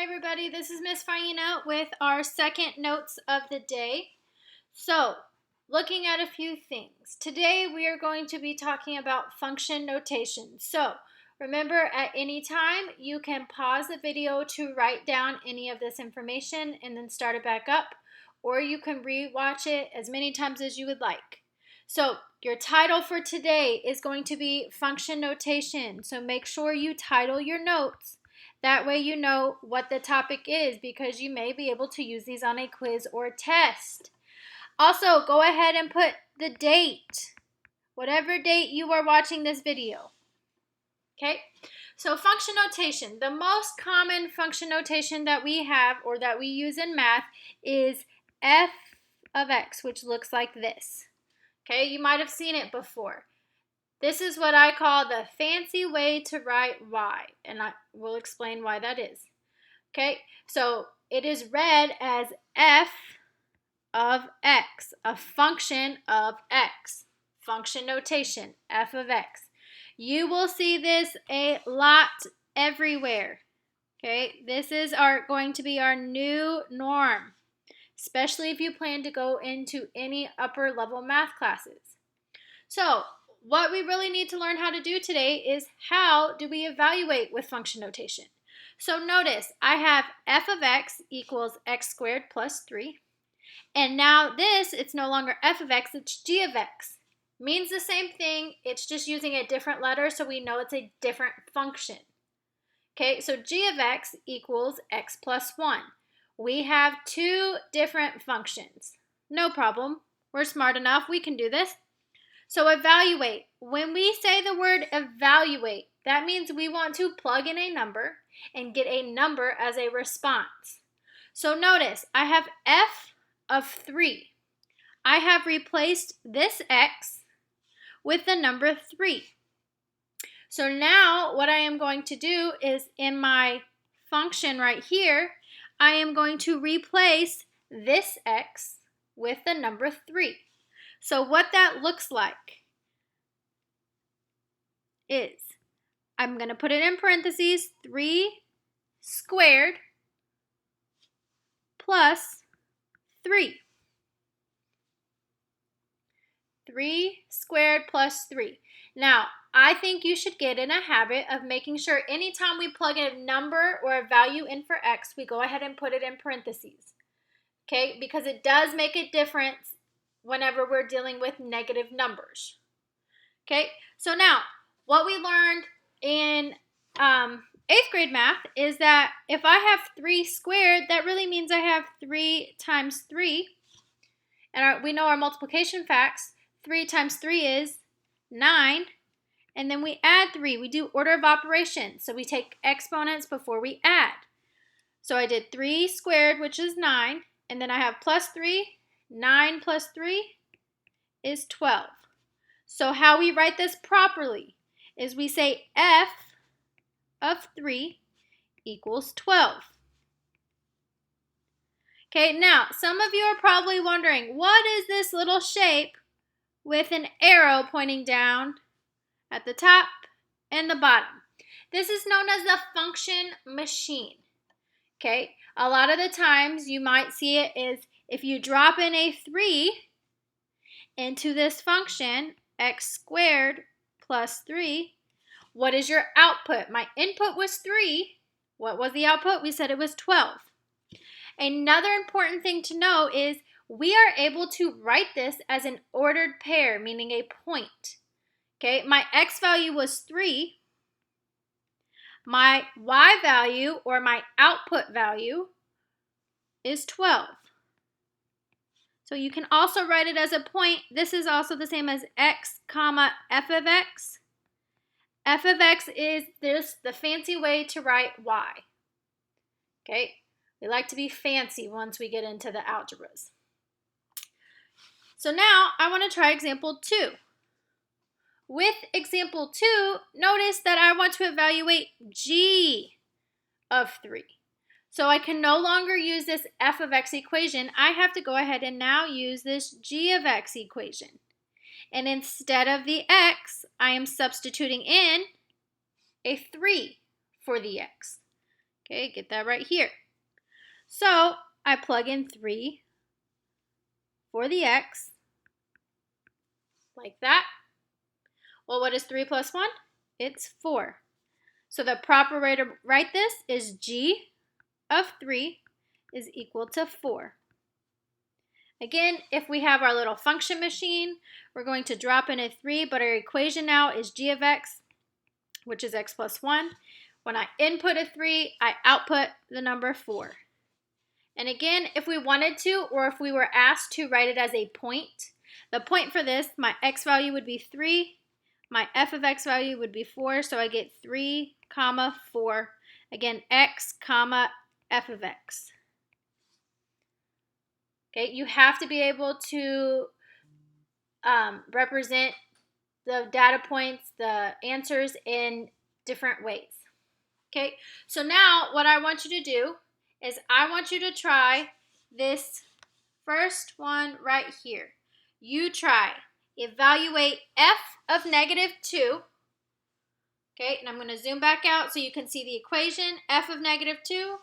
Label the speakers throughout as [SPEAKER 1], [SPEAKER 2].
[SPEAKER 1] everybody, this is Miss Faina with our second notes of the day. So, looking at a few things. Today we are going to be talking about function notation. So, remember at any time you can pause the video to write down any of this information and then start it back up, or you can re-watch it as many times as you would like. So, your title for today is going to be function notation. So, make sure you title your notes. That way you know what the topic is, because you may be able to use these on a quiz or test. Also, go ahead and put the date, whatever date you are watching this video. Okay, so function notation. The most common function notation that we have or that we use in math is f of x, which looks like this. Okay, you might have seen it before. This is what I call the fancy way to write y, and I will explain why that is. Okay, so it is read as f of x, a function of x. Function notation, f of x. You will see this a lot everywhere. Okay, this is going to be our new norm, especially if you plan to go into any upper level math classes. So, what we really need to learn how to do today is how do we evaluate with function notation. So notice I have f of x equals x squared plus 3. And now this, it's no longer f of x, it's g of x. Means the same thing, it's just using a different letter so we know it's a different function. Okay, so g of x equals x plus 1. We have two different functions. No problem, we're smart enough, we can do this. So evaluate. When we say the word evaluate, that means we want to plug in a number and get a number as a response. So notice, I have f of 3. I have replaced this x with the number 3. So now what I am going to do is in my function right here, I am going to replace this x with the number 3. So what that looks like is, I'm going to put it in parentheses, 3 squared plus 3. 3 squared plus 3. Now, I think you should get in a habit of making sure anytime we plug in a number or a value in for x, we go ahead and put it in parentheses. Okay, because it does make a difference whenever we're dealing with negative numbers. Okay, so now what we learned in 8th grade math is that if I have 3 squared, that really means I have 3 times 3. And we know our multiplication facts. 3 times 3 is 9. And then we add 3. We do order of operations. So we take exponents before we add. So I did 3 squared, which is 9. And then I have plus 3. 9 plus 3 is 12. So how we write this properly is we say f of 3 equals 12. Okay, now some of you are probably wondering, what is this little shape with an arrow pointing down at the top and the bottom? This is known as the function machine. Okay, a lot of the times you might see it is if you drop in a 3 into this function, x squared plus 3, what is your output? My input was 3. What was the output? We said it was 12. Another important thing to know is we are able to write this as an ordered pair, meaning a point. Okay, my x value was 3. My y value, or my output value, is 12. So you can also write it as a point. This is also the same as x comma f of x. F of x is the fancy way to write y. Okay, we like to be fancy once we get into the algebras. So now I want to try example 2. With example 2, notice that I want to evaluate g of 3. So I can no longer use this f of x equation. I have to go ahead and now use this g of x equation. And instead of the x, I am substituting in a 3 for the x. Okay, get that right here. So I plug in 3 for the x, like that. Well, what is 3 plus 1? It's 4. So the proper way to write this is g of 3 is equal to 4. Again, if we have our little function machine, we're going to drop in a 3, but our equation now is g of x, which is x plus 1. When I input a 3, I output the number 4. And again, if we wanted to, or if we were asked to write it as a point, the point for this, my x value would be 3, my f of x value would be 4, so I get 3, comma, 4. Again, x, comma, f of x. Okay, you have to be able to represent the data points, the answers in different ways. Okay, so now what I want you to do is I want you to try this first one right here. You try evaluate f of negative 2. Okay, and I'm going to zoom back out so you can see the equation, f of negative 2.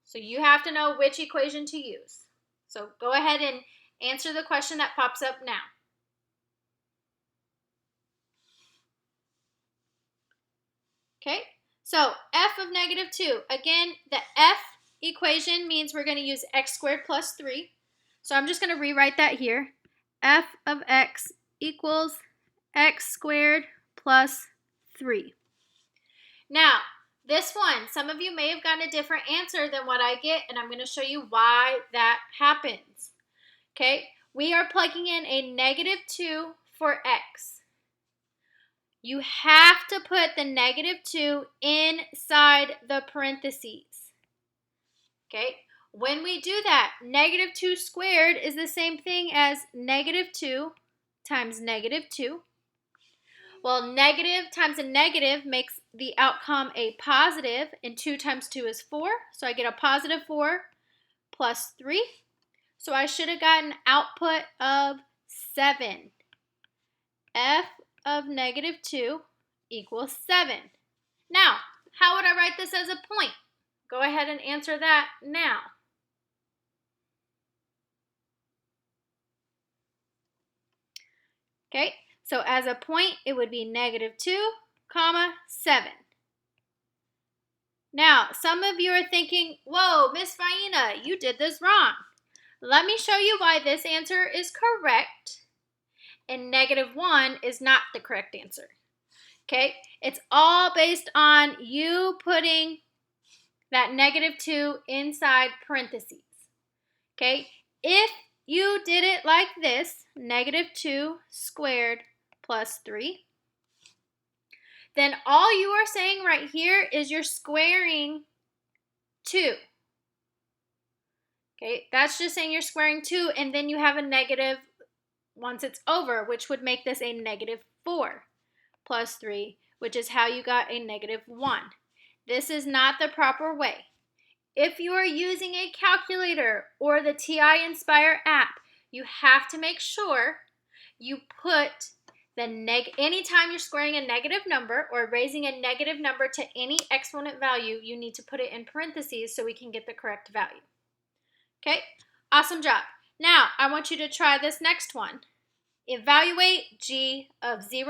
[SPEAKER 1] So you have to know which equation to use. So go ahead and answer the question that pops up now. Okay, so f of negative 2. Again, the f equation means we're going to use x squared plus 3. So I'm just going to rewrite that here. F of x equals x squared plus 3. Now, this one, some of you may have gotten a different answer than what I get, and I'm going to show you why that happens. Okay, we are plugging in a negative 2 for x. You have to put the negative 2 inside the parentheses. Okay, when we do that, negative 2 squared is the same thing as negative 2 times negative 2. Well, negative times a negative makes the outcome a positive, and 2 times 2 is 4. So I get a positive 4 plus 3. So I should have gotten output of 7. F of negative 2 equals 7. Now, how would I write this as a point? Go ahead and answer that now. Okay, so as a point, it would be negative 2, comma, 7. Now, some of you are thinking, whoa, Miss Faina, you did this wrong. Let me show you why this answer is correct and negative 1 is not the correct answer. Okay, it's all based on you putting that negative 2 inside parentheses. Okay, if you did it like this, negative 2 squared plus 3, then all you are saying right here is you're squaring 2. Okay, that's just saying you're squaring 2, and then you have a negative once it's over, which would make this a negative 4 plus 3, which is how you got a negative 1. This is not the proper way. If you are using a calculator or the TI Inspire app, you have to make sure you put the anytime you're squaring a negative number or raising a negative number to any exponent value, you need to put it in parentheses so we can get the correct value. Okay, awesome job. Now, I want you to try this next one. Evaluate g of 0.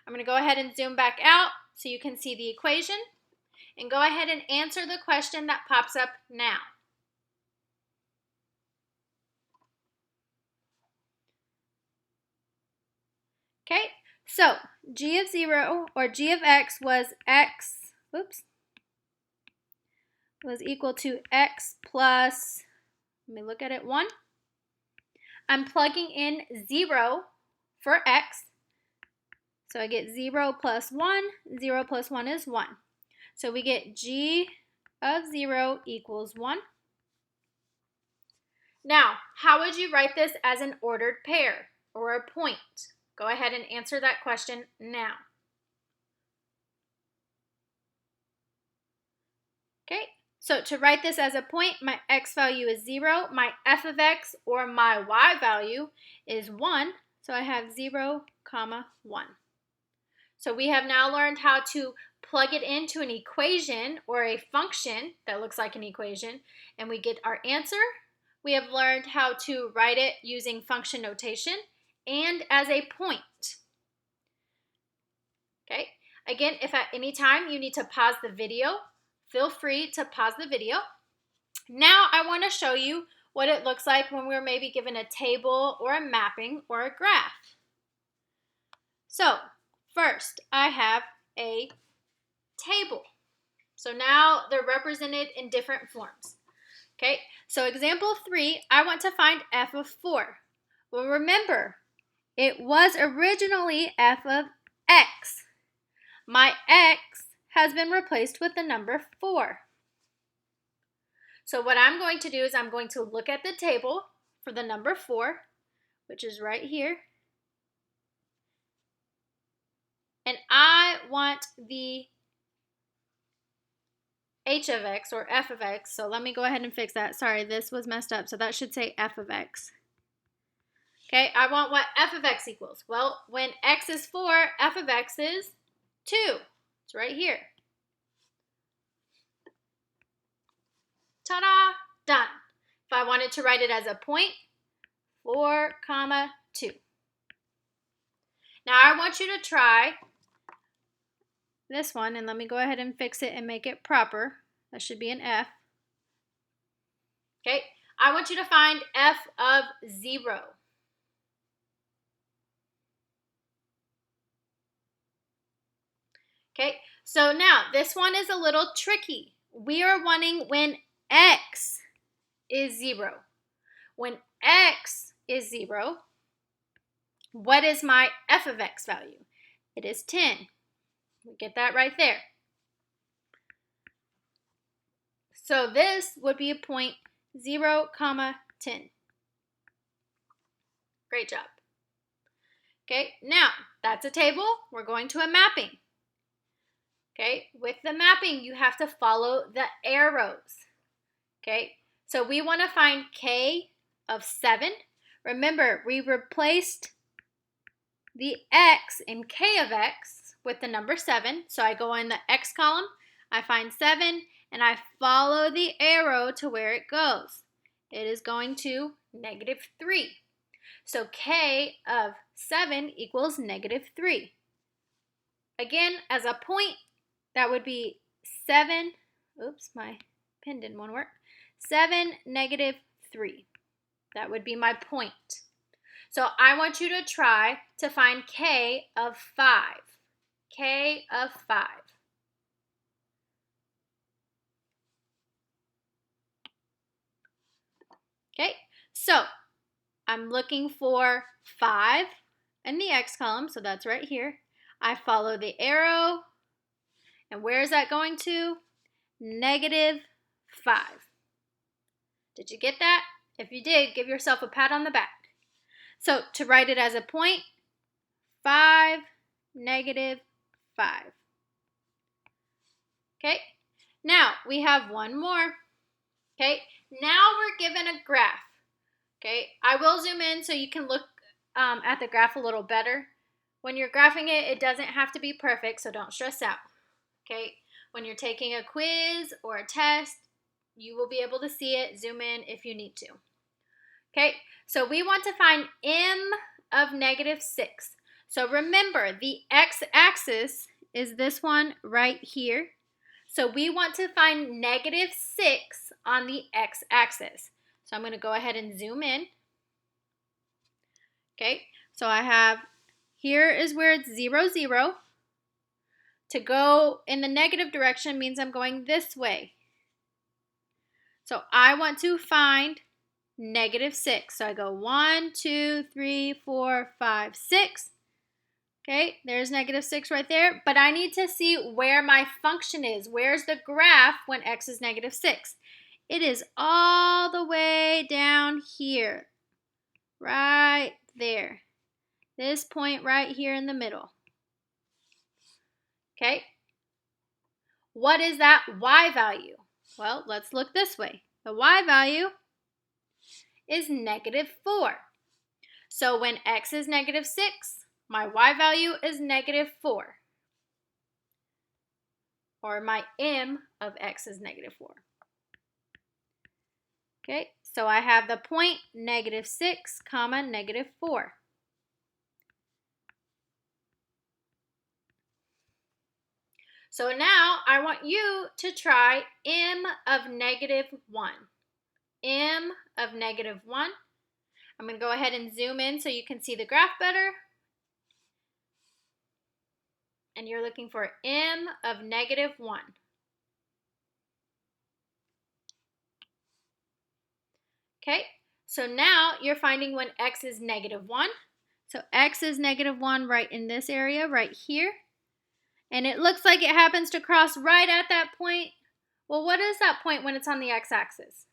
[SPEAKER 1] I'm going to go ahead and zoom back out so you can see the equation. And go ahead and answer the question that pops up now. Okay, so g of 0 or g of x was was equal to x plus, let me look at it, 1. I'm plugging in 0 for x. So I get 0 plus 1. 0 plus 1 is 1. So we get g of 0 equals 1. Now, how would you write this as an ordered pair or a point? Go ahead and answer that question now. Okay, so to write this as a point, my x value is 0. My f of x or my y value is 1. So I have 0, comma 1. So we have now learned how to plug it into an equation or a function that looks like an equation, and we get our answer. We have learned how to write it using function notation and as a point. Okay, again, if at any time you need to pause the video, feel free to pause the video. Now I want to show you what it looks like when we're maybe given a table or a mapping or a graph. So first, I have a table. So now they're represented in different forms. Okay, so example 3, I want to find f of 4. Well, remember, it was originally f of x. My x has been replaced with the number 4. So what I'm going to do is I'm going to look at the table for the number 4, which is right here. And I want the h of x or f of x. So let me go ahead and fix that. Sorry, this was messed up. So that should say f of x. Okay, I want what f of x equals. Well, when x is 4, f of x is 2. It's right here. Ta-da! Done. If I wanted to write it as a point, 4, 2. Now I want you to try this one, and let me go ahead and fix it and make it proper. That should be an f. Okay, I want you to find f of 0. Okay, so now this one is a little tricky. We are wanting when x is 0. When x is 0, what is my f of x value? It is 10. We get that right there. So this would be a point 0, 10. Great job. Okay, now that's a table. We're going to a mapping. Okay, with the mapping, you have to follow the arrows. Okay, so we want to find k of 7. Remember, we replaced the x in k of x with the number 7. So I go in the x column, I find 7, and I follow the arrow to where it goes. It is going to -3. So k of 7 equals -3. Again, as a point, that would be 7, oops, my pen didn't want to work, 7, -3. That would be my point. So I want you to try to find k of 5. K of 5. Okay, so I'm looking for 5 in the x column, so that's right here. I follow the arrow, and where is that going to? -5. Did you get that? If you did, give yourself a pat on the back. So to write it as a point, 5, -5. Okay, now we have one more. Okay, now we're given a graph. Okay, I will zoom in so you can look at the graph a little better. When you're graphing it, it doesn't have to be perfect, so don't stress out. Okay, when you're taking a quiz or a test, you will be able to see it. Zoom in if you need to. Okay, so we want to find m of -6. So remember, the x-axis is this one right here. So we want to find -6 on the x-axis. So I'm going to go ahead and zoom in. Okay, so I have, here is where it's 0, 0. To go in the negative direction means I'm going this way. So I want to find -6. So I go 1, 2, 3, 4, 5, 6. Okay, there's -6 right there. But I need to see where my function is. Where's the graph when x is -6? It is all the way down here. Right there. This point right here in the middle. Okay. What is that y value? Well, let's look this way. The y value is -4. So when x is -6, my y value is -4. or my m of x is negative 4. Okay, so I have the point -6, comma, -4. So now I want you to try m of -1. M of -1. I'm going to go ahead and zoom in so you can see the graph better. And you're looking for m of -1. Okay, so now you're finding when x is -1. So x is -1 right in this area, right here. And it looks like it happens to cross right at that point. Well, what is that point when it's on the x-axis?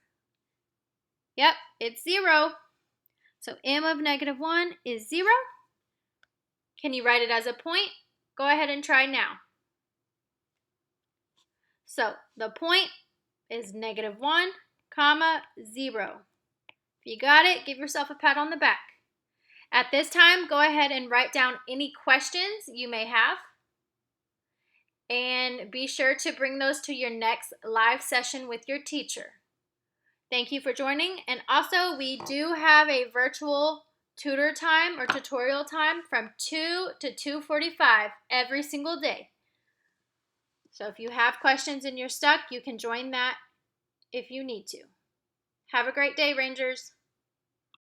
[SPEAKER 1] Yep, it's 0. So m of -1 is 0. Can you write it as a point? Go ahead and try now. So the point is -1, comma, 0. If you got it, give yourself a pat on the back. At this time, go ahead and write down any questions you may have. And be sure to bring those to your next live session with your teacher. Thank you for joining. And also, we do have a virtual tutor time or tutorial time from 2 to 2:45 every single day. So if you have questions and you're stuck, you can join that if you need to. Have a great day, Rangers.